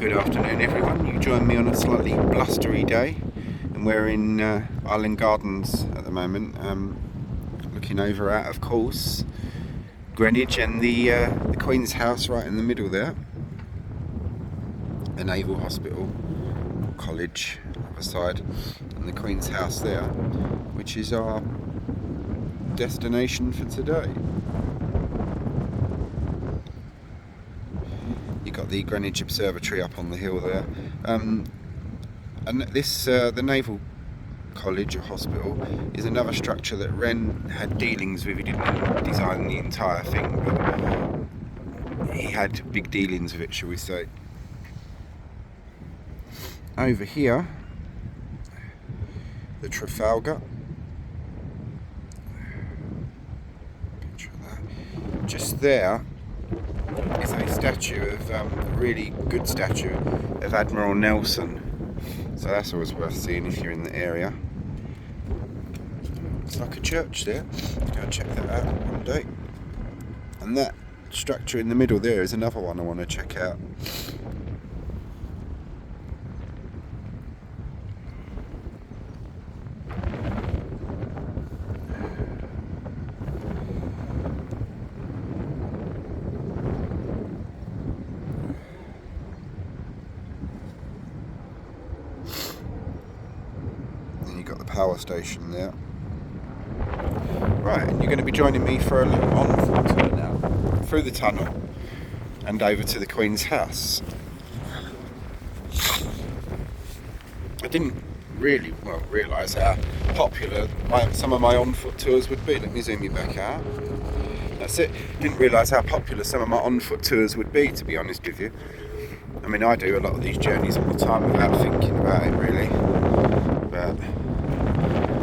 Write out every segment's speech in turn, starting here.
Good afternoon everyone. You join me on a slightly blustery day and we're in Island Gardens at the moment, looking over at, of course, Greenwich and the Queen's House right in the middle there, the Naval Hospital College other side, and the Queen's House there, which is our destination for today. You've got the Greenwich Observatory up on the hill there, and this the Naval College or Hospital is another structure that Wren had dealings with. He didn't design the entire thing, but he had big dealings with it, shall we say. Over here, the Trafalgar. Picture that. Just there is a statue of a really good statue of Admiral Nelson. So that's always worth seeing if you're in the area. It's like a church there. Go check that out one day. And that structure in the middle there is another one I want to check out. Power station there. Right, and you're going to be joining me for a little on-foot tour now through the tunnel and over to the Queen's House. I didn't really realise how popular some of my on-foot tours would be. Let me zoom you back out. That's it. Didn't realise how popular some of my on-foot tours would be, to be honest with you. I mean, I do a lot of these journeys all the time without thinking about it really, but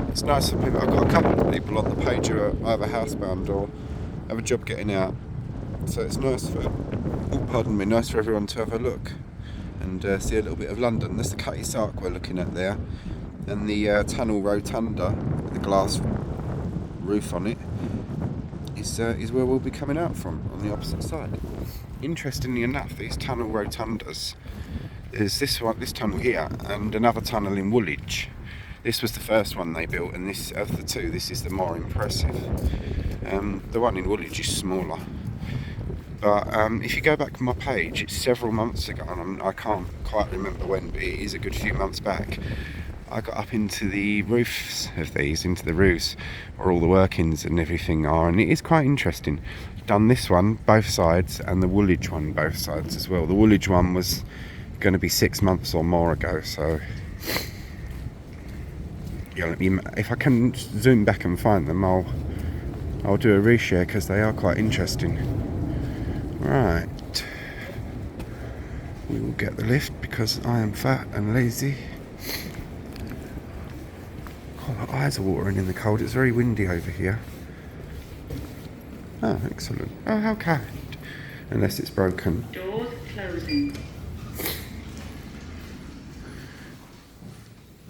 it's nice for people. I've got a couple of people on the page who are either housebound or have a job getting out, so it's nice for nice for everyone to have a look and see a little bit of London. That's the Cutty Sark we're looking at there, and the tunnel rotunda with the glass roof on it is where we'll be coming out from, on the opposite side. Interestingly enough, these tunnel rotundas, there's this tunnel here and another tunnel in Woolwich. This was the first one they built, and this, of the two, this is the more impressive. The one in Woolwich is smaller. But if you go back to my page, it's several months ago, and I can't quite remember when, but it is a good few months back. I got up into the roofs of these, into the roofs where all the workings and everything are, and it is quite interesting. Done this one, both sides, and the Woolwich one, both sides as well. The Woolwich one was going to be 6 months or more ago, so yeah, if I can zoom back and find them, I'll do a reshare because they are quite interesting. Right, we will get the lift because I am fat and lazy. Oh, my eyes are watering in the cold. It's very windy over here. Oh, excellent. Oh, how kind. Unless it's broken. Doors closing.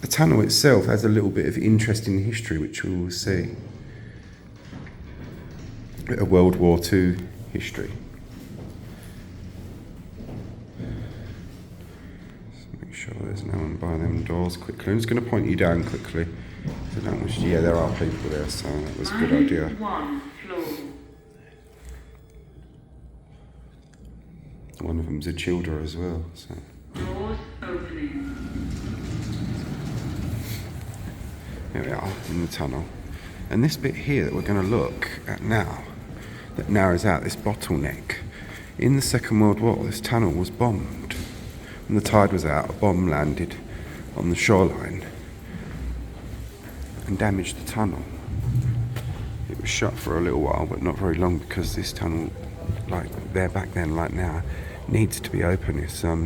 The tunnel itself has a little bit of interesting history, which we will see. A bit of World War II history. Just make sure there's no one by them doors quickly. I'm just going to point you down quickly. I don't wish, yeah, there are people there, so that was a good idea. One of them's a childer as well. So. Doors opening. Here we are in the tunnel, and this bit here that we're going to look at now, that narrows out this bottleneck. In the Second World War, this tunnel was bombed. When the tide was out, a bomb landed on the shoreline and damaged the tunnel. It was shut for a little while, but not very long, because this tunnel, like there back then, like now, needs to be open. It's a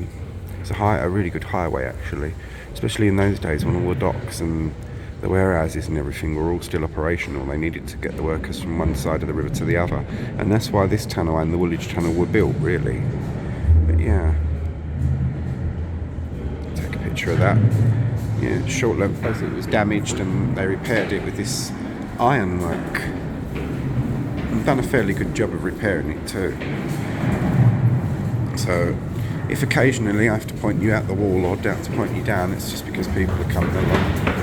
really good highway actually, especially in those days when all the docks and the warehouses and everything were all still operational. They needed to get the workers from one side of the river to the other, and that's why this tunnel and the Woolwich tunnel were built, really. But yeah, take a picture of that. Yeah, short length. Basically, it was damaged, and they repaired it with this ironwork. And done a fairly good job of repairing it too. So if occasionally I have to point you out the wall or to point you down, it's just because people are coming along.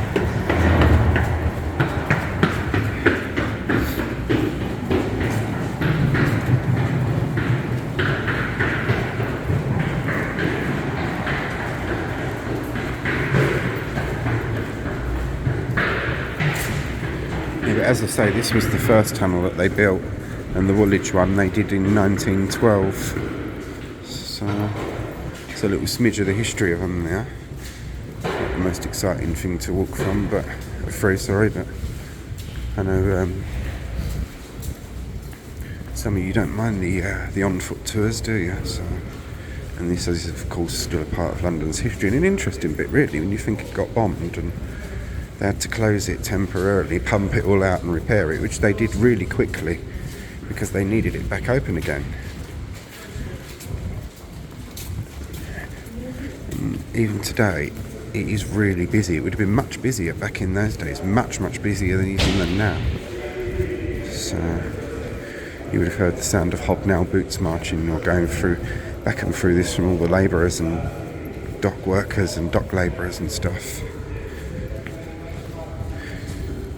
Yeah, but as I say, this was the first tunnel that they built, and the Woolwich one they did in 1912. So it's a little smidge of the history of them there. Not the most exciting thing to walk from, but but I know some of you don't mind the on-foot tours, do you? So, and this is of course still a part of London's history, and an interesting bit really when you think it got bombed and they had to close it temporarily, pump it all out and repair it, which they did really quickly because they needed it back open again. And even today, it is really busy. It would have been much busier back in those days, much busier than even now. So you would have heard the sound of hobnail boots marching or going through, back and through this from all the labourers and dock workers and dock labourers and stuff.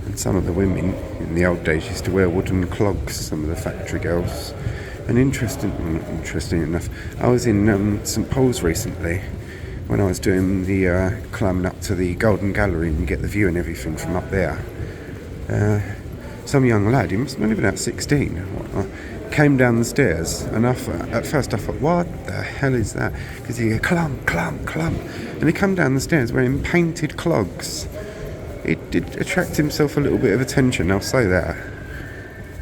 And some of the women in the old days used to wear wooden clogs, some of the factory girls. And interesting enough, I was in St Paul's recently when I was doing the climbing up to the Golden Gallery, and you get the view and everything from up there. Some young lad, he must have been about 16, came down the stairs, and at first I thought, what the hell is that? Because he clump, and he come down the stairs wearing painted clogs. It did attract himself a little bit of attention, I'll say that.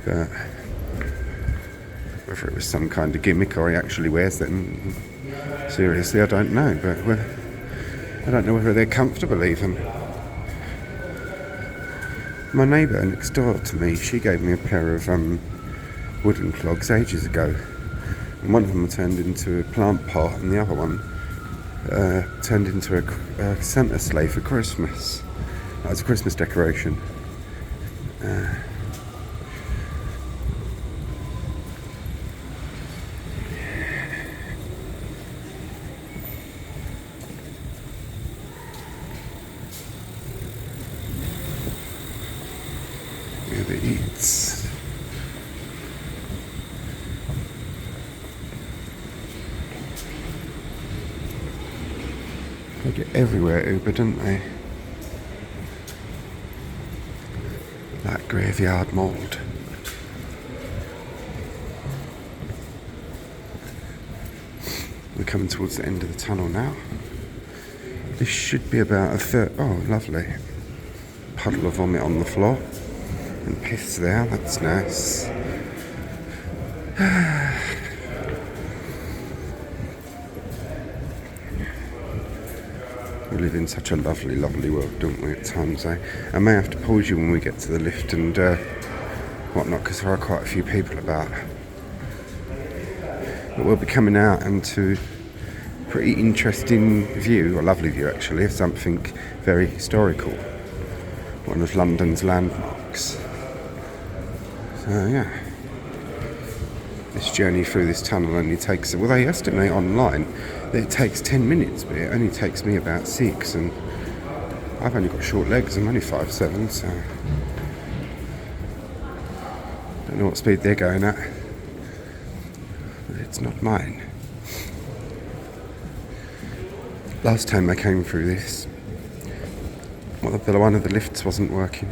But whether it was some kind of gimmick or he actually wears them, seriously, I don't know. But I don't know whether they're comfortable even. My neighbour next door to me, she gave me a pair of wooden clogs ages ago. And one of them turned into a plant pot, and the other one turned into a Santa sleigh for Christmas. That was a Christmas decoration. Yeah, the eats. They get everywhere Uber, don't they? That graveyard mould. We're coming towards the end of the tunnel now. This should be about a third. Oh, lovely. Puddle of vomit on the floor. And piss there, that's nice. We live in such a lovely world, don't we, at times, eh? I may have to pause you when we get to the lift and whatnot, because there are quite a few people about. But we'll be coming out into a pretty interesting view, a lovely view actually, of something very historical. One of London's landmarks. So, yeah. This journey through this tunnel only takes, well, they estimate online that it takes 10 minutes, but it only takes me about 6, and I've only got short legs. I'm only 5'7", so don't know what speed they're going at, but it's not mine. Last time I came through this, one of the lifts wasn't working,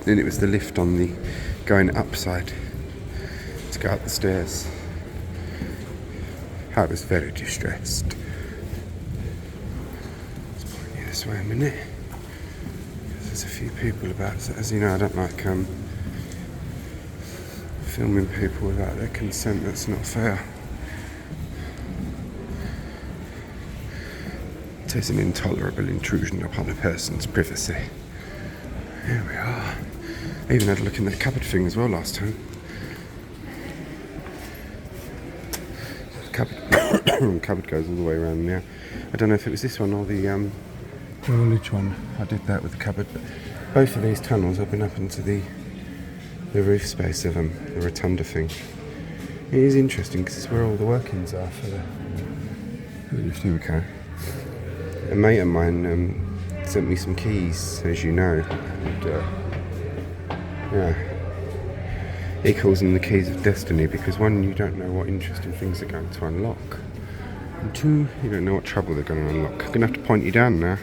and it was the lift on the going up side to go up the stairs. I was very distressed. Let's point you this way a minute. There's a few people about. So as you know, I don't like filming people without their consent. That's not fair. It is an intolerable intrusion upon a person's privacy. Here we are. I even had a look in that cupboard thing as well last time. Cupboard goes all the way around now. I don't know if it was this one or the Woolwich one. I did that with the cupboard, but both of these tunnels I've been up into the roof space of them, the rotunda thing. It is interesting because it's where all the workings are for Here we go. A mate of mine sent me some keys, as you know. And, yeah. He calls them the keys of destiny because one, you don't know what interesting things are going to unlock. And two, you don't know what trouble they're going to unlock. I'm going to have to point you down now.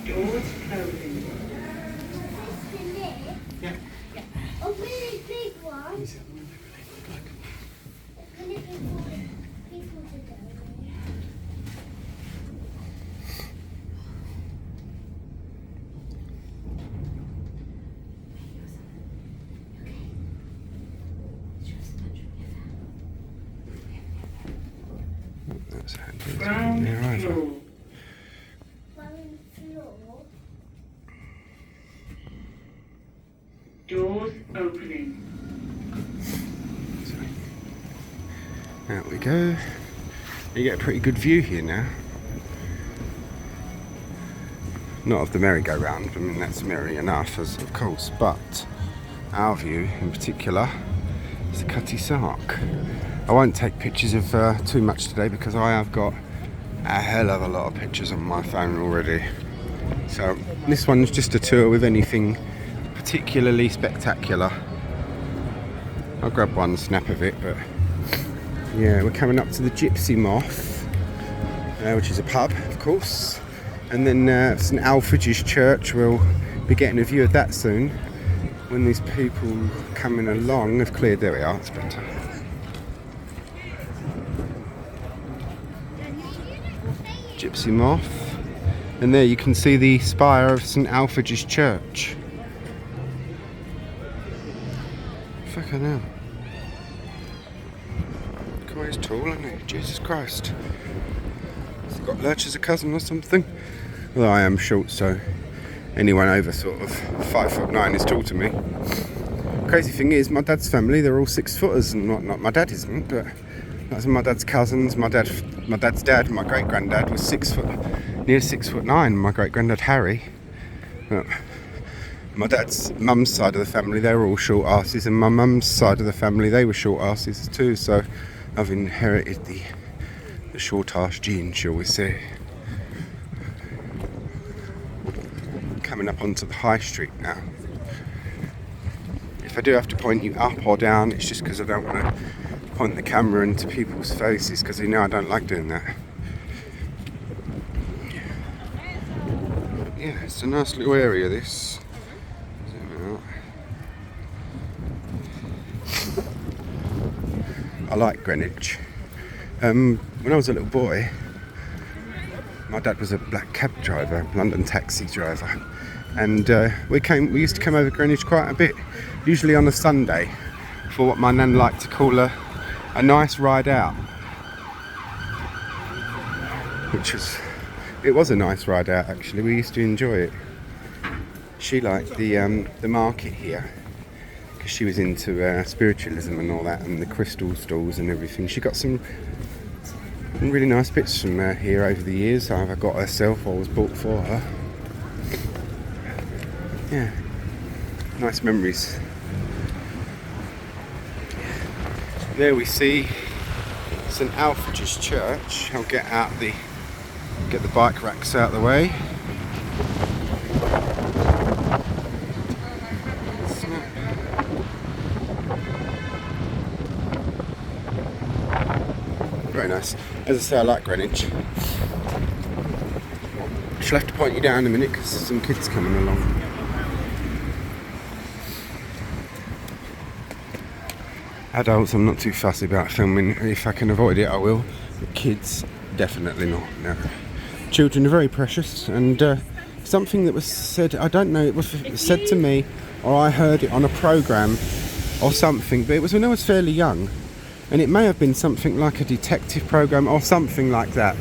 Doors closing. A really big one. Really big one. People to go. That's handy. Ground Yeah, right. floor. One floor. Doors opening. There we go. You get a pretty good view here now. Not of the merry-go-round, I mean that's merry enough, as of course, but our view in particular is the Cutty Sark. I won't take pictures of too much today because I have got a hell of a lot of pictures on my phone already. So this one's just a tour with anything particularly spectacular. I'll grab one snap of it, but yeah, we're coming up to the Gypsy Moth, which is a pub, of course, and then St Alfege's Church. We'll be getting a view of that soon when these people coming along have cleared. There we are, it's better. Gypsy Moth, and there you can see the spire of St Alfege's Church. Fucking hell. God, he's tall, isn't he? Jesus Christ. Has he got Lurch as a cousin or something? Well, I am short, so anyone over sort of 5'9" is tall to me. Crazy thing is, my dad's family, they're all 6 footers, and not my dad isn't, but that's my dad's cousins. My dad's dad, my great granddad was near 6'9". My great granddad Harry. My dad's mum's side of the family, they were all short asses, and my mum's side of the family, they were short asses too. So I've inherited the short ass gene, shall we say. Coming up onto the high street now. If I do have to point you up or down, it's just because I don't want to point the camera into people's faces, because you know I don't like doing that. Yeah, it's a nice little area, this. I like Greenwich. When I was a little boy, my dad was a black cab driver, London taxi driver, and we used to come over Greenwich quite a bit, usually on a Sunday, for what my nan liked to call a nice ride out, it was a nice ride out actually. We used to enjoy it. She liked the market here because she was into spiritualism and all that, and the crystal stalls and everything. She got some really nice bits from here over the years. Either got herself or was bought for her. Yeah, nice memories. There we see St Alfege's Church. I'll get the bike racks out of the way. Very nice. As I say, I like Greenwich. I shall have to point you down in a minute because there's some kids coming along. Adults, I'm not too fussy about filming. If I can avoid it, I will. But kids, definitely not. No. Children are very precious, and something that was said, I don't know, it was said to me, or I heard it on a programme or something, but it was when I was fairly young, and it may have been something like a detective programme or something like that.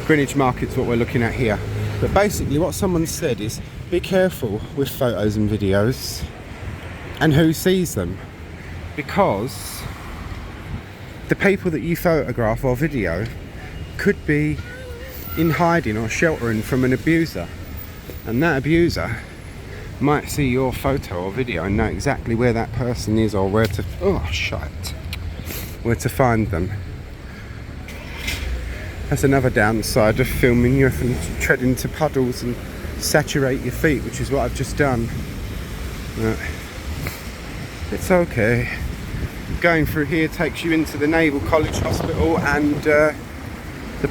Greenwich Market's what we're looking at here. But basically what someone said is, be careful with photos and videos and who sees them, because the people that you photograph or video could be in hiding or sheltering from an abuser, and that abuser might see your photo or video and know exactly where that person is or where to find them. That's another downside of filming. You often tread into puddles and saturate your feet, which is what I've just done. But it's okay. Going through here takes you into the Naval College Hospital and the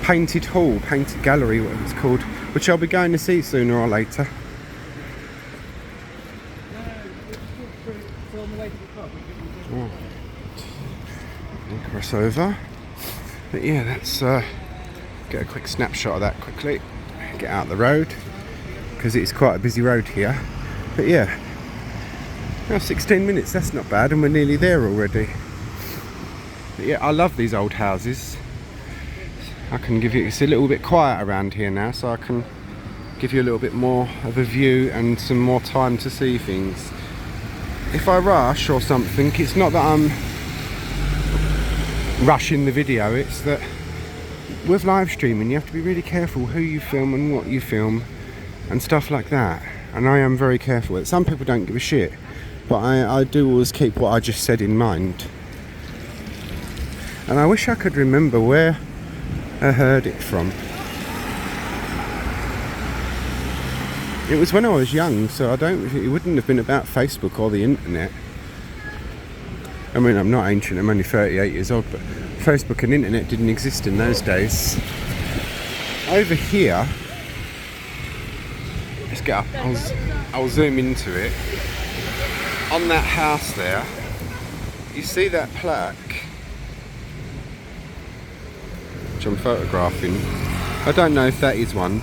painted hall, painted gallery, what it's called, which I'll be going to see sooner or later. Right. Cross over. But yeah, let's get a quick snapshot of that quickly. Get out the road, because it's quite a busy road here. But yeah, now 16 minutes, that's not bad, and we're nearly there already. But yeah, I love these old houses. I can give you, it's a little bit quiet around here now, so I can give you a little bit more of a view and some more time to see things. If I rush or something, it's not that I'm rushing the video, it's that with live streaming you have to be really careful who you film and what you film and stuff like that, and I am very careful with it. Some people don't give a shit, but I do always keep what I just said in mind. And I wish I could remember where I heard it from. It was when I was young, so it wouldn't have been about Facebook or the internet. I mean, I'm not ancient, I'm only 38 years old, but Facebook and internet didn't exist in those days. Over here, let's get up, I'll zoom into it. On that house there, you see that plaque, which I'm photographing. I don't know if that is one,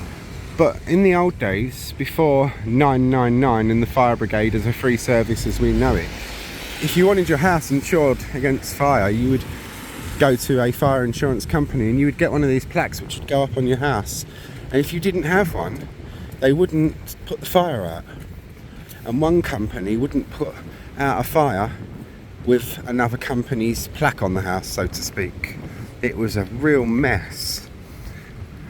but in the old days, before 999 and the fire brigade as a free service as we know it, if you wanted your house insured against fire, you would go to a fire insurance company and you would get one of these plaques which would go up on your house. And if you didn't have one, they wouldn't put the fire out. And one company wouldn't put out a fire with another company's plaque on the house, so to speak. It was a real mess.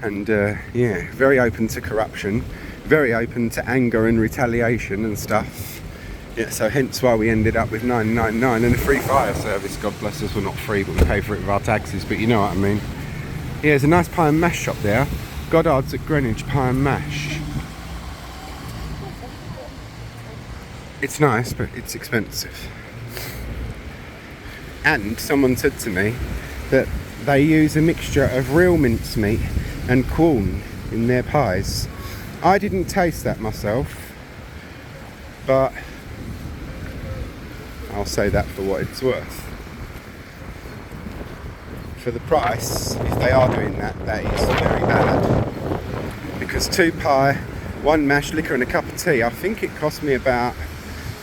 And yeah, very open to corruption, very open to anger and retaliation and stuff. Yeah, so hence why we ended up with 999 and a free fire service. God bless us, we're not free, but we pay for it with our taxes, but you know what I mean. Yeah, there's a nice pie and mash shop there. Goddard's at Greenwich Pie and Mash. It's nice, but it's expensive. And someone said to me that they use a mixture of real mincemeat and corn in their pies. I didn't taste that myself, but I'll say that for what it's worth. For the price, if they are doing that, that is very bad. Because 2 pie, 1 mashed liquor and a cup of tea, I think it cost me about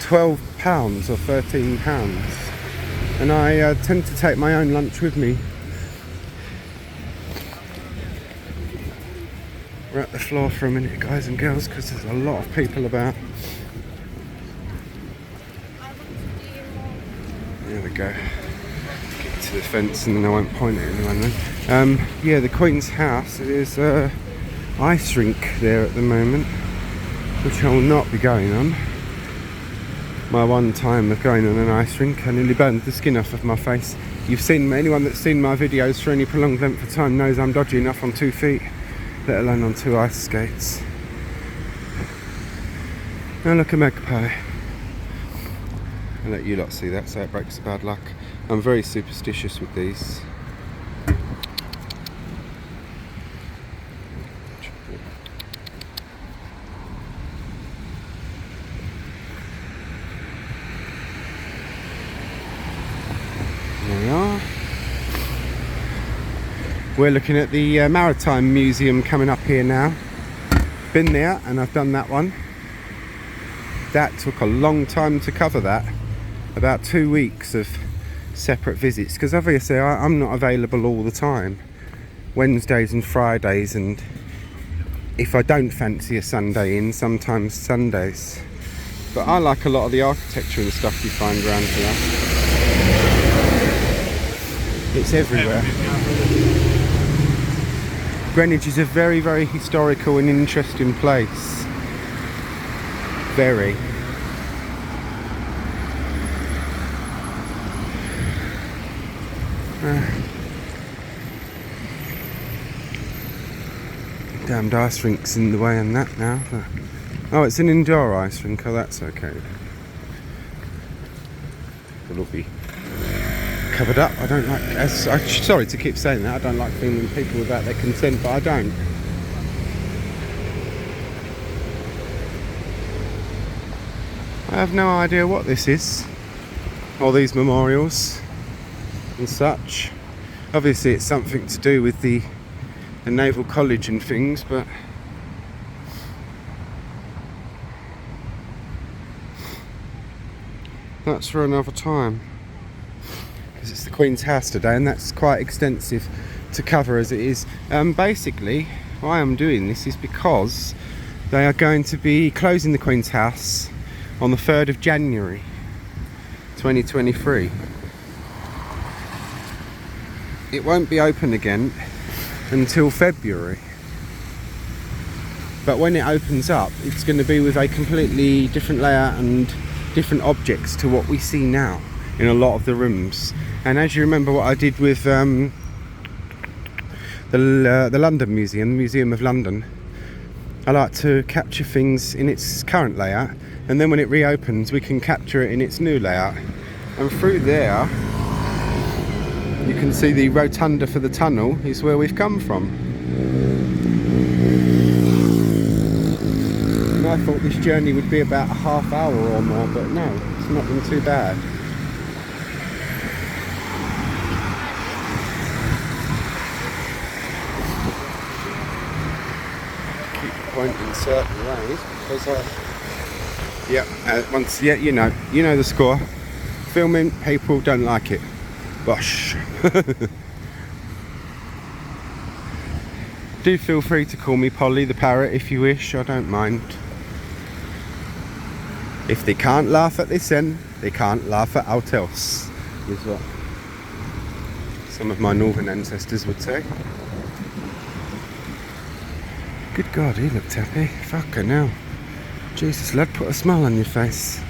£12 or £13. And I tend to take my own lunch with me. We're at the floor for a minute, guys and girls, because there's a lot of people about. There we go. Get to the fence and then I won't point at anyone then. Yeah, the Queen's house, there's an ice rink there at the moment, which I will not be going on. My one time of going on an ice rink, I nearly burned the skin off of my face. You've seen, anyone that's seen my videos for any prolonged length of time knows I'm dodgy enough on 2 feet, let alone on 2 ice skates. Now look, a magpie. I'll let you lot see that so it breaks the bad luck. I'm very superstitious with these. There we are. We're looking at the Maritime Museum coming up here now. Been there and I've done that one. That took a long time to cover that. About 2 weeks of separate visits, because obviously I'm not available all the time. Wednesdays and Fridays and if I don't fancy a Sunday in, sometimes Sundays. But I like a lot of the architecture and stuff you find around here. It's everywhere. Greenwich is a very, very historical and interesting place. Very. Damned ice rink's in the way on that now. But, oh, it's an indoor ice rink. Oh, that's okay. It'll be covered up. I don't like. Sorry to keep saying that. I don't like filming people without their consent, but I don't. I have no idea what this is. All these memorials and such. Obviously, it's something to do with the Naval College and things, but that's for another time, because it's the Queen's house today, and that's quite extensive to cover as it is. Basically, why I'm doing this is because they are going to be closing the Queen's house on the 3rd of January 2023. It won't be open again until February, but when it opens up, it's going to be with a completely different layout and different objects to what we see now in a lot of the rooms. And as you remember what I did with the London Museum, the Museum of London, I like to capture things in its current layout, and then when it reopens we can capture it in its new layout. And through there you can see the rotunda for the tunnel is where we've come from. And I thought this journey would be about a half hour or more, but no, it's not been too bad. Keep pointing certain ways because you know the score. Filming people don't like it. Bosh. Do feel free to call me Polly the parrot if you wish, I don't mind. If they can't laugh at this end, they can't laugh at out else, is what some of my northern ancestors would say. Good God, he looked happy. Fucking hell. Jesus, lad, put a smile on your face.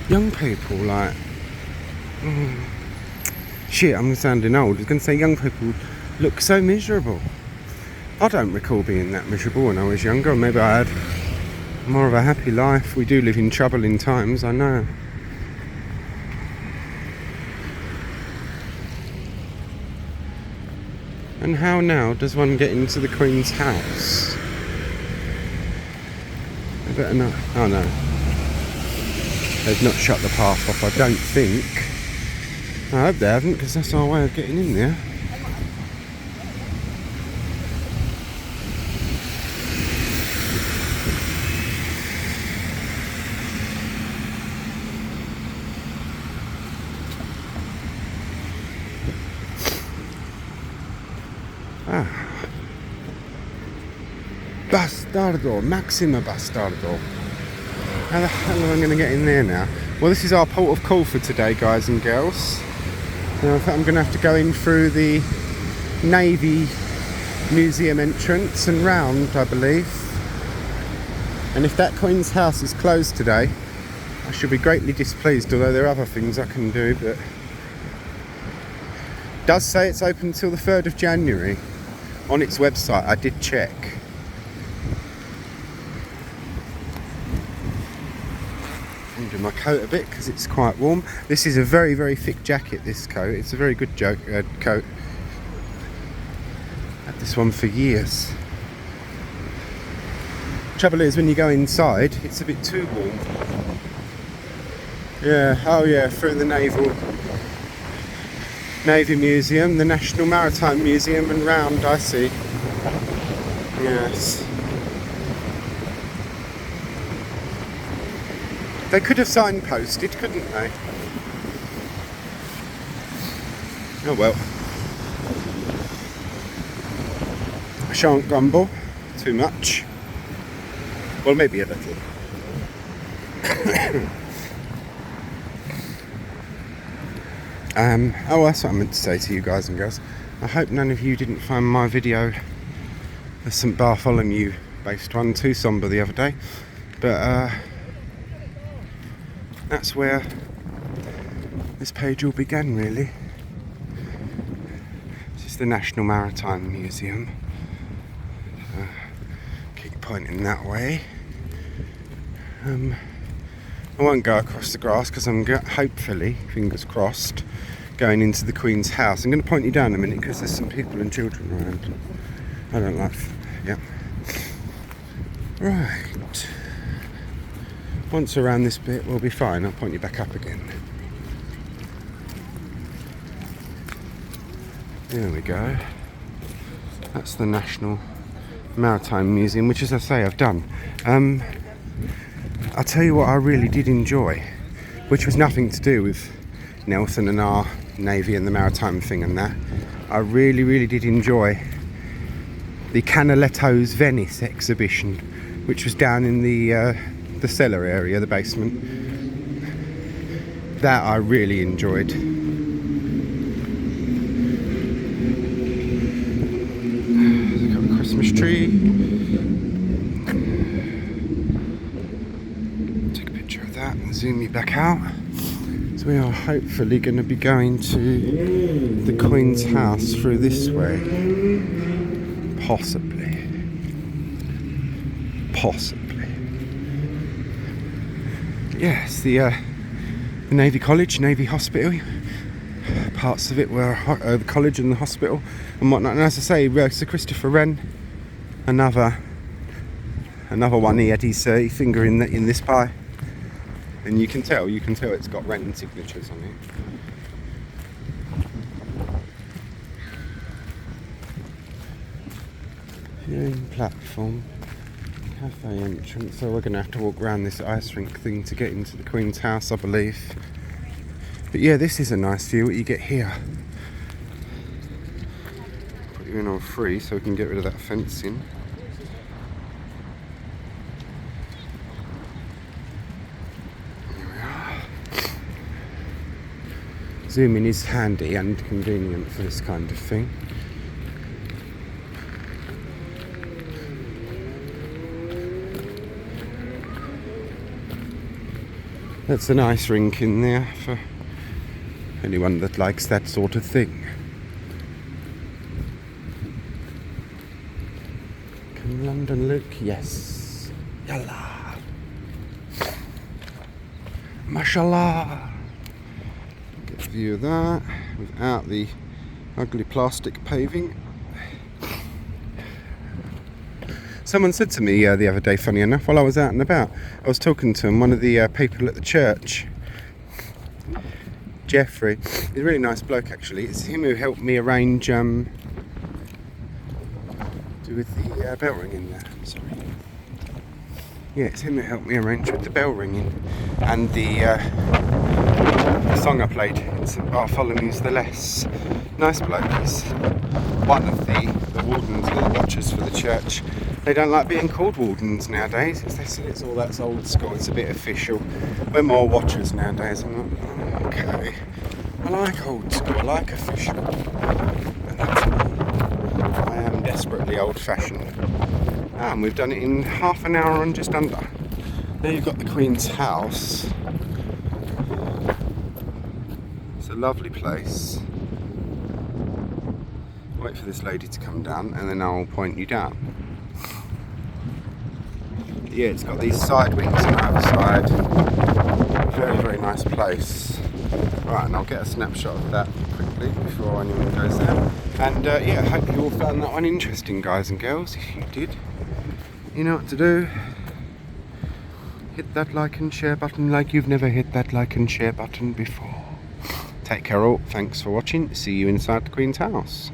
Young people, like... Shit, I'm sounding old. I was going to say young people look so miserable. I don't recall being that miserable when I was younger. Maybe I had more of a happy life. We do live in troubling times, I know. And how now does one get into the Queen's house? I better not. Oh no. They've not shut the path off, I don't think. I hope they haven't, because that's our way of getting in there. Bastardo, Maxima Bastardo. How the hell am I going to get in there now? Well, this is our port of call for today, guys and girls. Now, I'm going to have to go in through the Navy Museum entrance and round, I believe. And if that Queen's house is closed today, I should be greatly displeased, although there are other things I can do, but... It does say it's open until the 3rd of January on its website, I did check. Under my coat a bit because it's quite warm. This is a very, very thick jacket, this coat. It's a very good coat. Had this one for years. Trouble is, when you go inside, it's a bit too warm. Yeah, oh yeah, through the Navy Museum, the National Maritime Museum, and round, I see. Yes. They could have signposted, couldn't they? Oh well. I shan't grumble too much. Well, maybe a little. Oh, that's what I meant to say to you guys and girls. I hope none of you didn't find my video, the St Bartholomew based one, too sombre the other day. But that's where this page all began, really. This is the National Maritime Museum. Keep pointing that way. I won't go across the grass because I'm hopefully, fingers crossed, going into the Queen's house. I'm going to point you down a minute because there's some people and children around. I don't like. Yeah. Right. Once around this bit, we'll be fine. I'll point you back up again. There we go. That's the National Maritime Museum, which, as I say, I've done. I'll tell you what I really did enjoy, which was nothing to do with Nelson and our Navy and the maritime thing and that. I really, really did enjoy the Canaletto's Venice exhibition, which was down in the cellar area, the basement. That I really enjoyed. Look at the Christmas tree. Take a picture of that and zoom you back out. So we are hopefully going to be going to the Queen's house through this way. Possibly. Yes, the Navy College, Navy Hospital. Parts of it were the college and the hospital and whatnot. And as I say, Sir Christopher Wren, another one. He had his finger in this pie, and you can tell it's got Wren signatures on it. Viewing platform, cafe entrance. So we're going to have to walk around this ice rink thing to get into the Queen's house, I believe. But yeah, this is a nice view. What you get here. Put you in on free so we can get rid of that fencing. Here we are. Zooming is handy and convenient for this kind of thing. That's a nice rink in there for anyone that likes that sort of thing. Can London look? Yes. Yalla. Mashallah. Get a view of that without the ugly plastic paving. Someone said to me the other day, funny enough, while I was out and about, I was talking to him, one of the people at the church, Jeffrey. He's a really nice bloke, actually. It's him who helped me arrange with the bell ringing there. I'm sorry. Yeah, it's him who helped me arrange with the bell ringing and the song I played in St Bartholomew's the Less. Nice bloke. He's one of the wardens or the watchers for the church. They don't like being called wardens nowadays. They say it's all that's old school, it's a bit official. We're more watchers nowadays. I'm like, oh, okay. I like old school, I like official. And that's me. I am desperately old fashioned. And we've done it in half an hour and just under. There you've got the Queen's house. It's a lovely place. Wait for this lady to come down and then I'll point you down. Yeah, it's got these side wings on either side. Very, very nice place. Right, and I'll get a snapshot of that quickly before anyone goes there. And yeah, I hope you all found that one interesting, guys and girls. If you did, you know what to do. Hit that like and share button like you've never hit that like and share button before. Take care all. Thanks for watching. See you inside the Queen's house.